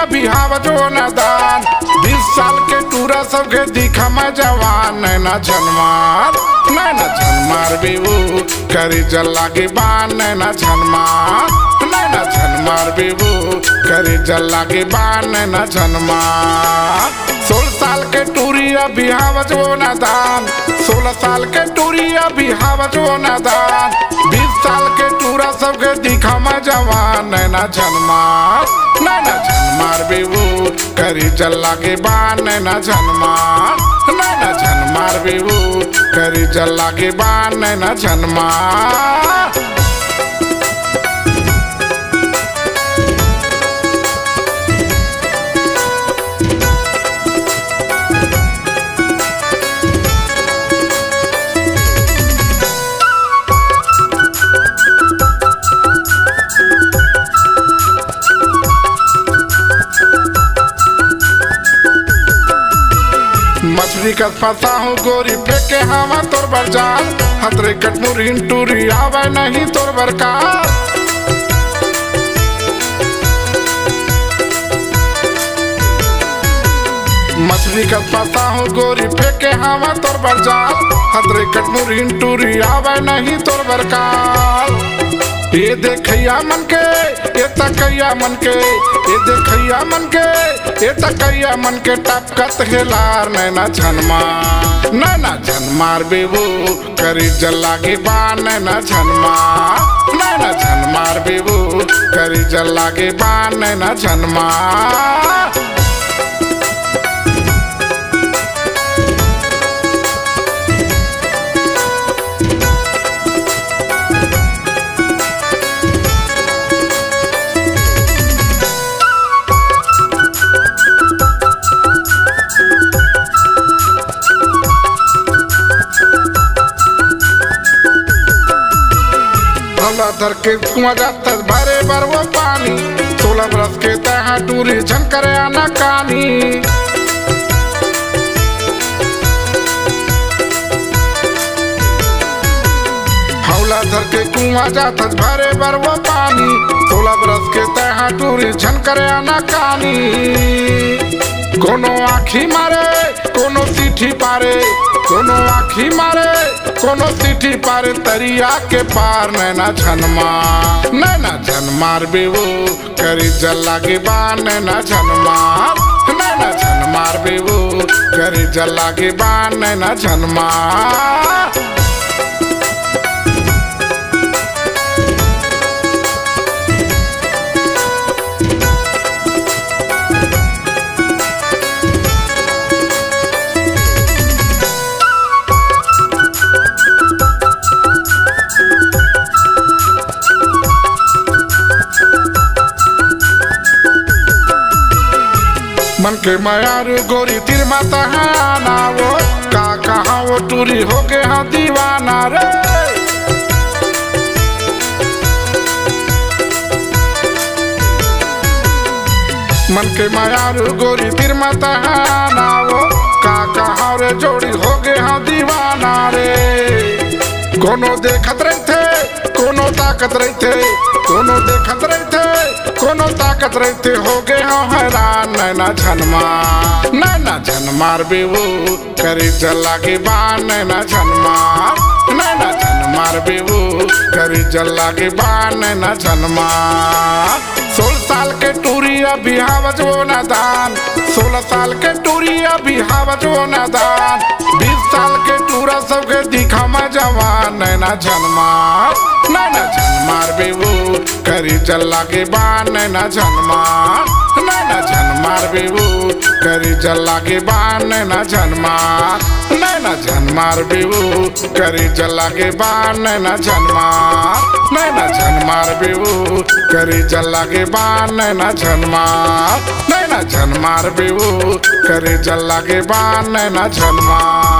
अभी हाव जो नदान 20 साल के टूरा सबके दिखा मैं जवान नैना झनमार बेबू करी जल लागे बान नैना झनमार बेबू करी जल लागे बान नैना झनमार 16 साल के टूरी अभी हाव जो नदान 16 साल के टूरी अभी हाव जो नदान 20 साल के टूरा सबके दिखा मैं जवान नैना झनमार बेबू करी जल लागे बान नैना झनमार बेबू करी जल लागे बान नैना झनमार मछली का फंसा हूँ गोरी फेंके हवा तोर बरजाल हतरे कटमुरीन टूरी आवे नहीं तोर बरकार मछली का फंसा हूँ गोरी फेंके हवा तोर बरजाल हतरे कटमुरीन टूरी आवे नहीं तोर बरकार ये देखैया मन के ये तकैया मन के ये देखैया मन के ये तकैया मन के टपकत हेलार नैना झनमार बेबू करी जल लागे बान नैना झनमार बेबू करी जल लागे बान नैना झनमार धर के कुआं जाता भरे बर वो पानी 16 बरस के तहा टूरी झनकरे आना कानी हौला धर के कुआं जाता भरे बर वो पानी 16 बरस के तहा टूरी झनकरे आना कानी कोनो आँखी मारे कोनो सीठी पारे कोनो आँखी मारे कोनो सीठी पारे तरिया के पार नैना झनमार बेबू करी जल लागे बान नैना झनमार बेबू करी जल लागे बान नैना झनमार मन के मायार गोरी तिर माता हाना वो का कहाँ वो टूरी हो गए हाँ दीवाना रे मन के मायार गोरी तिर माता हाना वो का कहाँ रे जोड़ी हो गए हाँ दीवाना रे कोनो देखत रहे थे कोनो ताकत रहे थे कोनो देखत रहे थे कोनो ताकत रहते हो गए हो हैरान नैना झनमार बेबू करी जल लागे बान नैना झनमार बेबू करी जल लागे बान नैना झनमार 16 साल के टूरी अभी हाव जो नदान 16 साल के टूरी अभी हाव जो नदान 20 साल के टूरा सबके दिखा मैं जवान नैना झनमार बेबू करी जल लागे बान नैना झनमार बेबू करी जल लागे बान नैना झनमार बेबू करी जल लागे बान नैना झनमार बेबू करी जल लागे बान नैना झनमार बेबू करी जल लागे बान नैना झनमार